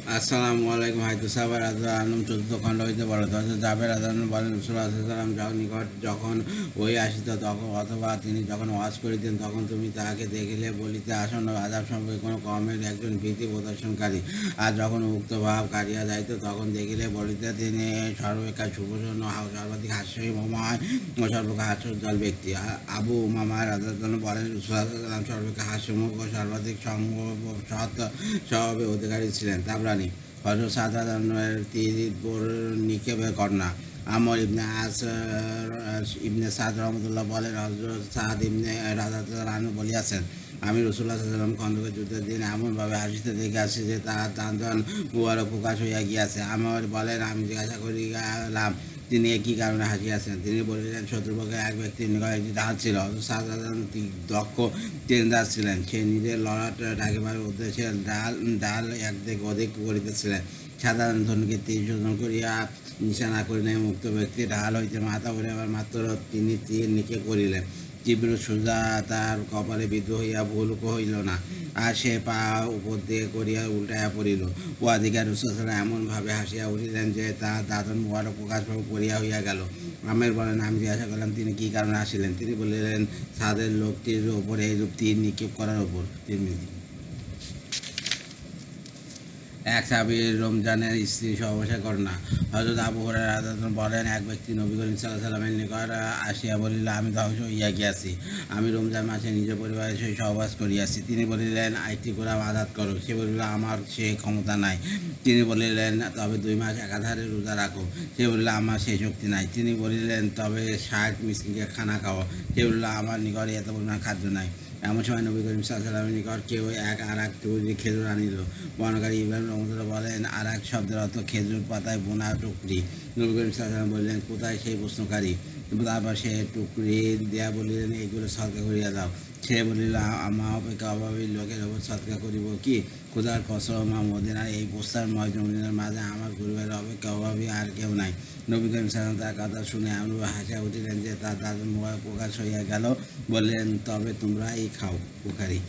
আসসালামু আলাইকুম। হয়তো সাহাবা রাদিয়াল্লাহু আনহুম চতুর্থ খণ্ড হইতে বর্ণিত। হযরত জাবের রাদিয়াল্লাহু আনহু বলেন, রাসূলুল্লাহ সাল্লাল্লাহু আলাইহি ওয়াসাল্লাম নিকট যখন ওহী আসিত তখন অথবা তিনি যখন ওয়াজ করিতেন তখন তুমি তাহাকে দেখিলে বলিতে, আসন্ন আযাব সম্পর্কে কোন কওমের একজন ভীতি প্রদর্শনকারী। আর যখন উক্ত ভাব কাটিয়া যাইত তখন দেখিলে বলিতে, তিনি সর্বাপেক্ষা সুপ্রসন্ন, সর্বাধিক হাস্যময় ও সর্বাপেক্ষা হাস্যোজ্জ্বল ব্যক্তি। আবু উমামা রাদিয়াল্লাহু আনহু বলেন, রাসূলুল্লাহ সাল্লাল্লাহু আলাইহি ওয়াসাল্লাম সর্বাপেক্ষা হাস্যমুখ ও সর্বাধিক সৎ স্বভাবের অধিকারী ছিলেন। তাবরানী। হযরত সাদ রাদিয়াল্লাহু তিরপুর নিকেবের কন্যা আমর ইবনে আস ইবনে সাদ রহমতুল্লাহ বলেন, হযরত সাদ ইবনে রাদিয়াল্লাহু আনহু বলিয়াছেন, আমি রাসূলুল্লাহ সাল্লাল্লাহু আলাইহি ওয়াসাল্লাম খন্দকের যুদ্ধের দিন এমনভাবে হাসিতে দেখিয়াছি যে তাহার দাঁতন মুবারক প্রকাশ হইয়া গিয়াছে। আমর বলেন, আমি জিজ্ঞাসা করিলাম, তিনি একই কারণে হাসিয়াছেন? তিনি বলিলেন, শত্রুপক্ষের এক ব্যক্তির নিকট একটি ঢাল ছিল। সাদ দক্ষ তীরন্দাজ ছিলেন। সে নিজের লড়াট ডাকিবার উদ্দেশ্যে ডাল একদিক অধিক করিতেছিলেন। সাধারণ ধনুকে তীর শোধন করিয়া নিশানা করিলেন। মুক্ত ব্যক্তি ঢাল হইতে মাথা উড়াইবার মাত্র তিনি তীর নিক্ষেপ করিলেন। তীব্র সোজা তার কপালে বিদ্ধ হইয়া ভুল হইল না, আর সে পা উপর দিয়ে করিয়া উল্টাইয়া পড়িল। উহাদিকে রাসূলুল্লাহ এমনভাবে হাসিয়া উঠিলেন যে তাহার দাঁতন মুবারক প্রকাশ করিয়া হইয়া গেল। আমের বলেন, আমি জিজ্ঞাসা করলাম, তিনি কি কারণে হাসিলেন? তিনি বলিলেন, সাদের লোকটির ওপর এইরূপ তীর নিক্ষেপ করার ওপর। তিরমিজি। এক সাহাবীর রমজানের স্ত্রী সহবাসের ঘটনা। হযরত আবু হুরায়রা রাদিয়াল্লাহু আনহু বলেন, এক ব্যক্তি নবী করিম সাল্লাল্লাহু আলাইহি ওয়াসাল্লামের নিকট আসিয়া বলিল, আমি ধ্বংস হইয়া গিয়াছি। আমি রমজান মাসে নিজ পরিবারের সহিত সহবাস করিয়াছি। তিনি বলিলেন, একটি গোলাম আযাদ করো। সে বলিল, আমার সে ক্ষমতা নাই। তিনি বলিলেন, তবে 2 মাস একাধারে রোজা রাখো। সে বলিল, আমার সেই শক্তি নাই। তিনি বলিলেন, তবে 60 মিসকিনকে খানা খাওয়াও। সে বলিল, আমার নিকট এত পরিমাণ খাদ্য নাই। এমন সময় নবী করিম সাল্লাল্লাহু আলাইহি ওয়াসাল্লামের নিকট কেউ আর এক টুকরি খেজুর আনিল। বর্ণনাকারী ইবরাহিম রহমতুল্লাহ বলেন, আর এক শব্দের অর্থ খেজুর পাতায় বোনা টুকরি। নবী করিম সাল্লাল্লাহু আলাইহি ওয়াসাল্লাম বললেন, কোথায় সেই প্রশ্নকারী? তারপর সে টুকরি দেয়া বলিলেন, এইগুলো সদকা করিয়া দাও। সে বলিল, আমা অপেক্ষা অভাবী লোকের ওপর সদকা করিব কি? খোদার কসম, মদিনার এই প্রস্তারময় জমিনের মাঝে আমার পরিবারের অপেক্ষা অভাবী আর কেউ নাই। নবী করিম সাল্লাল্লাহু তার কথা শুনে এমনভাবে হাসিয়া উঠিলেন যে তার দাঁতন মুবারক প্রকাশ হইয়া গেল। বললেন, তবে তোমরাই খাও। বুখারী।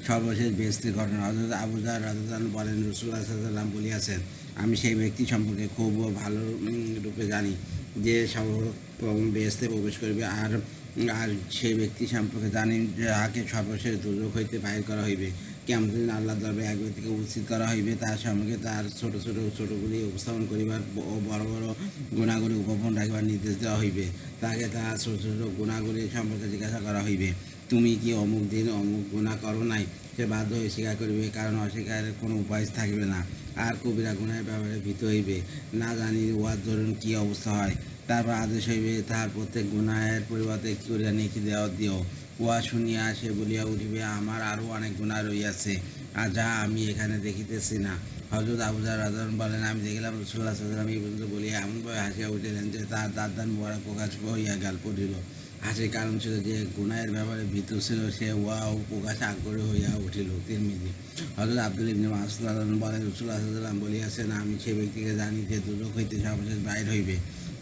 সর্বশেষ বেহেশতের ঘটনা। হযরত আবু যর রাদিয়াল্লাহু আনহু বলেন, রাসূলুল্লাহ সাল্লাল্লাহু আলাইহি ওয়াসাল্লাম বলিয়াছেন, আমি সেই ব্যক্তি সম্পর্কে খুব ভালো রূপে জানি যে সর্বপ্রথম বেহেশতে প্রবেশ করিবে, আর আর সেই ব্যক্তি সম্পর্কে জানি যাহাকে সর্বশেষ দোজখ হইতে বাহির করা হইবে। কিয়ামতের দিন আল্লাহর দরবারে এক ব্যক্তিকে উপস্থিত করা হইবে। তার সম্মুখে তার ছোটগুলি উপস্থাপন করিবার ও বড় বড় গুণাগুলি উপবন রাখিবার নির্দেশ দেওয়া হইবে। তাকে তার ছোট গুণাগুলি সম্পর্কে জিজ্ঞাসা করা হইবে, তুমি কি অমুক দিন অমুক গুণা করো নাই? সে বাধ্য হয়ে স্বীকার করিবে, কারণ অস্বীকারের কোনো উপায় থাকিবে না। আর কবিরা গুনাহের ব্যাপারে ভীত হইবে, না জানি উহার ধরুন কী অবস্থা হয়। তারপর আদেশ হইবে, তাহার প্রত্যেক গুনাহের পরিবর্তে কী করিয়া নেকি দেওয়া দিও। উহা শুনিয়া সে বলিয়া উঠিবে, আমার আরও অনেক গুনাহ রহিয়াছে, আর যা আমি এখানে দেখিতেছি না। হযরত আবু যর রাদিয়াল্লাহু আনহু বলেন, আমি দেখিলাম রাসূলুল্লাহ সাল্লাল্লাহু আলাইহি ওয়াসাল্লাম এই পর্যন্ত বলিয়া এমনভাবে হাসিয়া উঠিলেন যে তাহার দাঁত মুবারক প্রকাশ হইয়া পড়িল। হাসির কারণ ছিল যে গুনাহের ব্যাপারে ভীত ছিল, সে উহাও প্রকাশে আগ্রহী হইয়া উঠিল। তিরমিজি। হযরত আব্দুল্লাহ ইবনে মাসউদ রাদিয়াল্লাহু আনহু বলেন, রাসূলুল্লাহ সাল্লাল্লাহু আলাইহি ওয়াসাল্লাম বলিয়াছেন, আমি সেই ব্যক্তিকে জানি যে দোজখ হইতে সর্বশেষ বাহির হইবে।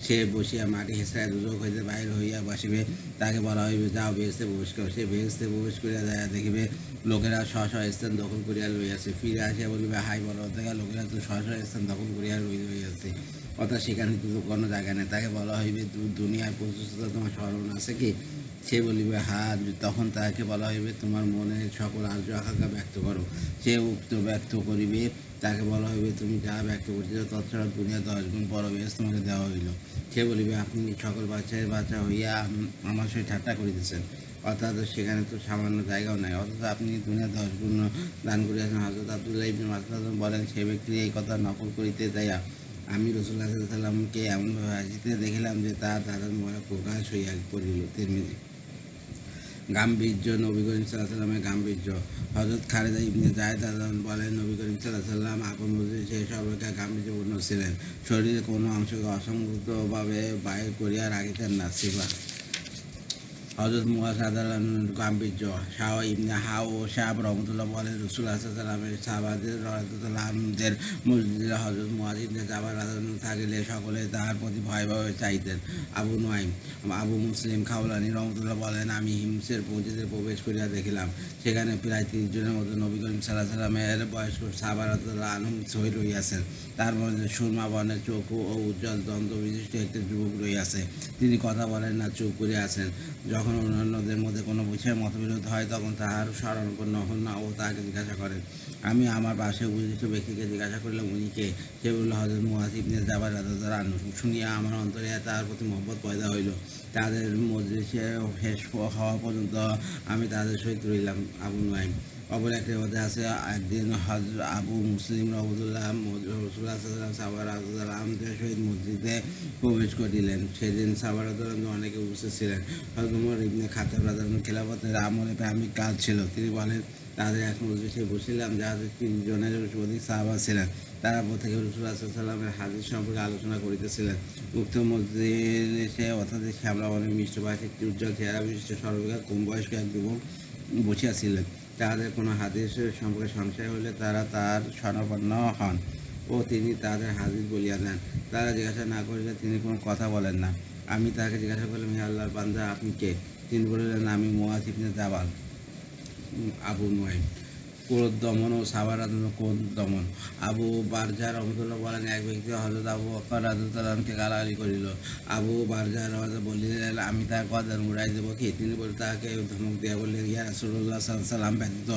সে বসিয়া মাটি হেঁচড়ায় দোজখ হইতে বাহির হইয়া বসিবে। তাকে বলা হইবে, যাও বেহেশতে প্রবেশ করো। সে বেহেশতে প্রবেশ করিয়া যায় দেখিবে লোকেরা স্ব স্ব স্থান দখল করিয়া লইয়াছে। ফিরে আসিয়া বলিবে, হাই বড় থেকে লোকেরা তো স্ব স্ব স্থান দখল করিয়া লইয়াছে, অর্থাৎ সেখানে তো কোনো জায়গা নেই। তাকে বলা হইবে, দুনিয়ার প্রচুরতা তোমার স্মরণ আছে কি? সে বলিবে, হ্যাঁ। তখন তাকে বলা হইবে, তোমার মনে সকল আর্য আকাঙ্ক্ষা ব্যক্ত করো। সে উক্ত ব্যক্ত করিবে। তাকে বলা হইবে, তুমি যা ব্যক্ত করতেছ তৎসব দুনিয়া 10 গুণ বড় বেহেশত তোমাকে দেওয়া হইল। সে বলিবে, আপনি সকল বাচ্চা হইয়া আমার সহিত ঠাট্টা করিতেছেন, অর্থাৎ সেখানে তো সামান্য জায়গাও নাই, অর্থাৎ আপনি দুনিয়া 10 গুণ দান করিয়াছেন। হযরত আব্দুল্লাহ ইবনে মাসউদ বলেন, সে ব্যক্তি এই কথা নকল করিতে যাইয়া আমি রাসূলুল্লাহ সাল্লাল্লাহু আলাইহি ওয়াসাল্লামকে এমনভাবে হাসিতে দেখিলাম যে তার দাঁত মুবারক প্রকাশ হইয়া পড়িল। তিরমিজি। গাম্ভীর্য। নবী করিম সাল্লাল্লাহু আলাইহি ওয়াসাল্লামের গাম্ভীর্য। হযরত খালিদা ইবনে যায়েদ রাদিয়াল্লাহু আনহু বলেন, নবী করিম সাল্লাল্লাহু আলাইহি ওয়াসাল্লাম আপন বুঝে সে সর্বাপেক্ষা গাম্ভীর্যপূর্ণ ছিলেন। শরীরের কোনো অংশকে অসংযতভাবে বাহির করিয়া রাখিতেন না। সিফাত। হযরত মুয়াজ রাদিয়াল্লাহু গাম্ভীর্য শাহ ইবনে হাও সাহেব রহমতুল্লাহ বলেন রাসূলুল্লাহ সাল্লাল্লাহু আলাইহি ওয়াসাল্লামের সাহাবাদের রাদিয়াল্লাহু আনহুদের মসজিদে হযরত মুয়াজ ইবনে জাবাল রাদিয়াল্লাহু থাকিলে সকলে তাহার প্রতি ভয় ভয়ে চাইতেন। আবু নুয়াইম আবু মুসলিম খাওলানি রহমতুল্লাহ বলেন আমি হিমসের মসজিদে প্রবেশ করিয়া দেখিলাম সেখানে প্রায় ৩০ জনের মতো নবী করিম সাল্লাল্লাহু আলাইহি ওয়াসাল্লামের বয়স্ক সাহাবা রাদিয়াল্লাহু আনহুম শহীদ রহিয়াছেন। তার মধ্যে সুরমা বর্ণের চক্ষু ও উজ্জ্বল দন্ত বিশিষ্ট একটি যুবক রহিয়াছে। তিনি কথা বলেন না, চুপ করে আছেন। যখন অন্যান্যদের মধ্যে কোনো বিষয়ে মতবিরোধ হয় তখন তাহার শরণাপন্ন হন না ও তাহাকে জিজ্ঞাসা করেন। আমি আমার পাশে উপস্থিত ব্যক্তিকে জিজ্ঞাসা করলাম উনি কে? সে বলল হযরত মুয়াজ ইবনে জাবাল রাদিয়াল্লাহু আনহু। শুনিয়া আমার অন্তরে তাহার প্রতি মহব্বত পয়দা হইল। তাদের মজলিসে শেষ হওয়া পর্যন্ত আমি তাদের সহিত রইলাম। আবু নুয়াইম অপর এক রেওয়াতে আছে একদিন হযরত আবু মুসলিম রাদিয়াল্লাহু আনহু রাসূলুল্লাহ সাল্লাল্লাহু আলাইহি ওয়াসাল্লাম রাদিয়াল্লাহু আনহুদের সহিত মসজিদে প্রবেশ করিলেন। সেদিন সাহাবা রাদিয়াল্লাহু আনহু অনেকে উপস্থিত ছিলেন। হযরত ওমর ইবনে খাত্তাব রাদিয়াল্লাহু আনহু খেলাফতের আমলে প্রাথমিক কাজ ছিল। তিনি বলেন তাদের এক মজলিসে বসিলাম যাদের ৩০ জনের অধিক সাহাবা ছিলেন। তারা প্রত্যেকে রাসূলুল্লাহ সাল্লাল্লাহু আলাইহি ওয়াসাল্লামের হাদীস সম্পর্কে আলোচনা করিতেছিলেন। উক্ত মজলিসে অর্থাৎ শ্যামলা বর্ণের মিষ্টভাষী একটি উজ্জ্বল চেহারা বিশিষ্ট সর্বাপেক্ষা কম বয়স্ক এক যুবক বসিয়াছিলেন। তাহাদের কোনো হাদীস সম্পর্কে সংশয় হইলে তারা তার শরণাপন্ন হন ও তিনি তাদের হাদীস বলিয়া দেন। তারা জিজ্ঞাসা না করিলে তিনি কোনো কথা বলেন না। আমি তাহাকে জিজ্ঞাসা করলাম হে আল্লাহর বান্দা আপনি কে? তিনি বলিলেন আমি মুয়াজ ইবনে জাবাল। আবু নুয়াইম ক্রোধ দমন ও সাহাবা রাদিয়াল্লাহু ক্রোধ দমন। আবু বারজা রহমতুল্লাহ বলেন এক ব্যক্তি হযরত আবু বকর রাদিয়াল্লাহু আনহুকে গালাগালি করিল। আবু বারজা বলিলেন আমি তার গর্দান উড়াই দেব কি? তিনি বলে তাহাকে ধমক দিয়া বললেন ইয়া রাসূলুল্লাহ সাল্লাল্লাহু আলাইহি ওয়াসাল্লাম ব্যতীত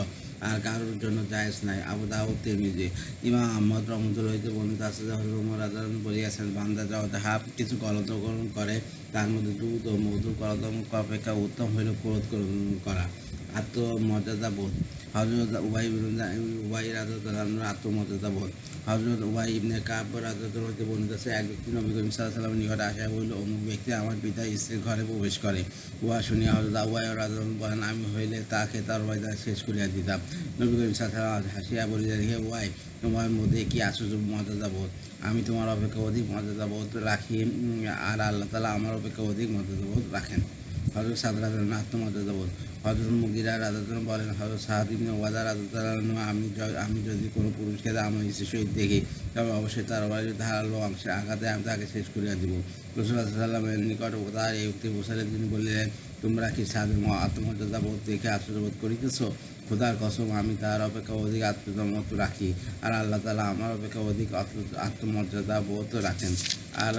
আর কারোর জন্য জায়েজ নাই। আবু দাউদ তিরমিজি ইমাম আহমদ রহমতুল্লাহ হইতে বর্ণিত আছে যে হযরত ওমর রাদিয়াল্লাহু আনহু বলিয়াছেন বান্দা যাহা কিছু কলঙ্করণ করে তার মধ্যে দুধ ও মধু কলঙ্ক অপেক্ষা উত্তম হইল ক্রোধ করা। আত্মমর্যাদা বোধ হযরত উবাই রাদিয়াল্লাহু আনহুর আত্মমর্যাদা বোধ। হযরত উবাই ইবনে কাব রাদিয়াল্লাহু আনহু হতে বর্ণিত আছে এক ব্যক্তি নবী করিম সাল্লাল্লাহু আলাইহি ওয়াসাল্লামের নিকটে আসিয়া বলিল অমুক ব্যক্তি আমার পিতা স্ত্রীর ঘরে প্রবেশ করে। উহা শুনিয়া হযরত উবাই রাদিয়াল্লাহু আনহু বলেন আমি হইলে তাকে তরবারি দ্বারা শেষ করিয়া দিতাম। নবী করিম সাল্লাল্লাহু আলাইহি ওয়াসাল্লাম হাসিয়া বলিলেন হে উবাই তোমার মধ্যে কি আশ্চর্য মর্যাদা বোধ! আমি তোমার অপেক্ষা অধিক মর্যাদা বোধ রাখি আর আল্লাহ তাআলা আমার অপেক্ষা অধিক মর্যাদা বোধ রাখেন। হযরত সাদ রাদিয়াল্লাহু আনহু আত্মমর্যাদা বোধ। হযরত মুগীরা রাদিয়াল্লাহু আনহু বলেন হযরত সাদ ইবনে ওয়াদা রাদিয়াল্লাহু আনহু আমি যদি কোনো পুরুষকে আমার স্ত্রীর সহিত দেখি তবে অবশ্যই তার বাড়ির ধারালো অংশের আঘাতে আমি তাকে শেষ করিয়া দিব। রাসূলুল্লাহ সাল্লাল্লাহু আলাইহি ওয়াসাল্লামের নিকট তার এই উক্তি পৌঁছালে তিনি বললেন তোমরা কি সাদের আত্মমর্যাদা বোধ দেখে আশ্চর্য বোধ করিতেছ? খোদার কসম আমি তার অপেক্ষা অধিক আত্মমর্যাদা রাখি আর আল্লাহ তাআলা আমার অপেক্ষা অধিক আত্মমর্যাদা বোধ রাখেন। আর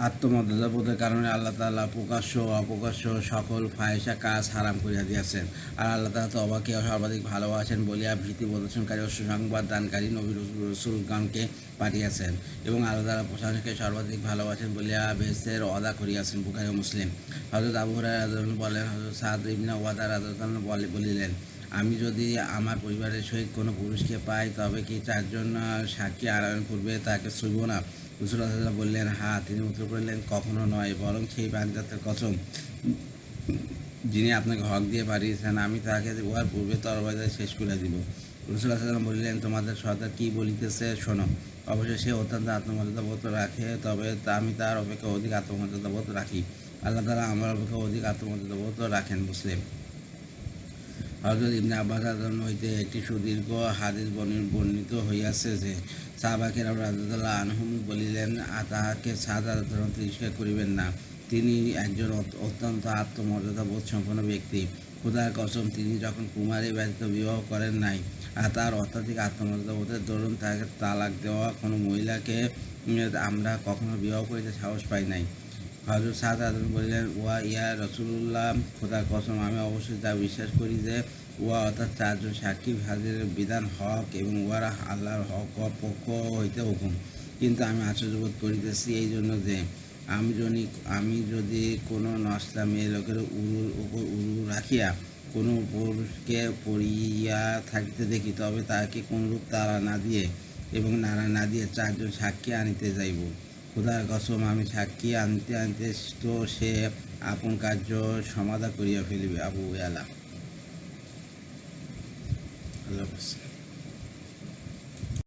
আত্মমর্যাদা বোধের কারণে আল্লাহ তাআলা প্রকাশ্য ও অপ্রকাশ্য সকল ফাহিশা কাজ হারাম করিয়া দিয়াছেন। আর আল্লাহ তাআলা তওবাকে সর্বাধিক ভালোবাসেন বলিয়া ভীতি প্রদর্শনকারী ও সুসংবাদ দানকারী নবী রাসূলগণকে পাঠিয়েছেন এবং আল্লাহ তাআলা প্রশংসাকে সর্বাধিক ভালোবাসেন বলিয়া বেহেশতের ওয়াদা করিয়াছেন। বুখারী ও মুসলিম। হযরত আবু হুরায়রা রাদিয়াল্লাহু আনহু বলেন হযরত সাদ ইবনে ওয়াদা রাদিয়াল্লাহু আনহু বলিলেন আমি যদি আমার পরিবারের সহিত কোনো পুরুষকে পাই তবে কি ৪ জন সাক্ষী আনয়ন পূর্বে তাকে ছুঁইব না? রাসূলুল্লাহ সাল্লাল্লাহু আলাইহি ওয়াসাল্লাম বললেন হ্যাঁ। তিনি উত্তর করিলেন কখনো নয়, বরং সেই বান্দার কসম যিনি আপনাকে হক দিয়ে পাঠিয়েছেন আমি তাহাকে উহার পূর্বে তরবারি দ্বারা শেষ করে দিব। রাসূলুল্লাহ সাল্লাল্লাহু আলাইহি ওয়াসাল্লাম বললেন তোমাদের সর্দার কি বলিতেছে শোনো। অবশ্যই সে অত্যন্ত আত্মমর্যাদা বোধ রাখে তবে আমি তার অপেক্ষা অধিক আত্মমর্যাদা বোধ রাখি। আল্লাহ তাআলা আমার অপেক্ষা অধিক আত্মমর্যাদা বোধ রাখেন। মুসলিম। হযরত ইবনে আব্বাস রাদিয়াল্লাহু হইতে একটি সুদীর্ঘ হাদীস বর্ণিত হইয়াছে যে সাহাবা কেরাম রাদিয়াল্লাহু আনহুম বলিলেন তাহাকে সাদ রাদিয়াল্লাহু আনহু তিরস্কার করিবেন না। তিনি একজন অত্যন্ত আত্মমর্যাদা বোধ সম্পন্ন ব্যক্তি। খোদার কসম তিনি যখন কুমারী ব্যতীত বিবাহ করেন নাই আর তার অত্যাধিক আত্মমর্যাদা বোধের দরুন তাকে তালাক দেওয়া কোনো মহিলাকে আমরা কখনো বিবাহ করিতে সাহস পাই নাই। হযরত সাদ রাদিয়াল্লাহু বললেন ওয়া ইয়া রাসূলুল্লাহ খোদার কসম আমি অবশ্যই তা বিশ্বাস করি যে উহা অর্থাৎ ৪ জন সাক্ষী হাজিরের বিধান হক এবং উহারা আল্লাহর হক পক্ষ হইতে হুকুম। কিন্তু আমি আশ্চর্যবোধ করিতেছি এই জন্য যে আমি যদি কোনো নষ্টা মেয়ে লোকের উরুর উপর উরু রাখিয়া কোনো পুরুষকে পড়িয়া থাকিতে দেখি তবে তাকে কোনরূপ তাড়া না দিয়ে এবং নাড়া না দিয়ে ৪ জন সাক্ষী আনিতে যাইব। খোদার কসম আমি সাক্ষী আনতে তো সে আপন কার্য সমাধা করিয়া ফেলিবে। আবু ইয়ালা। আল্লাহ হাফেজ।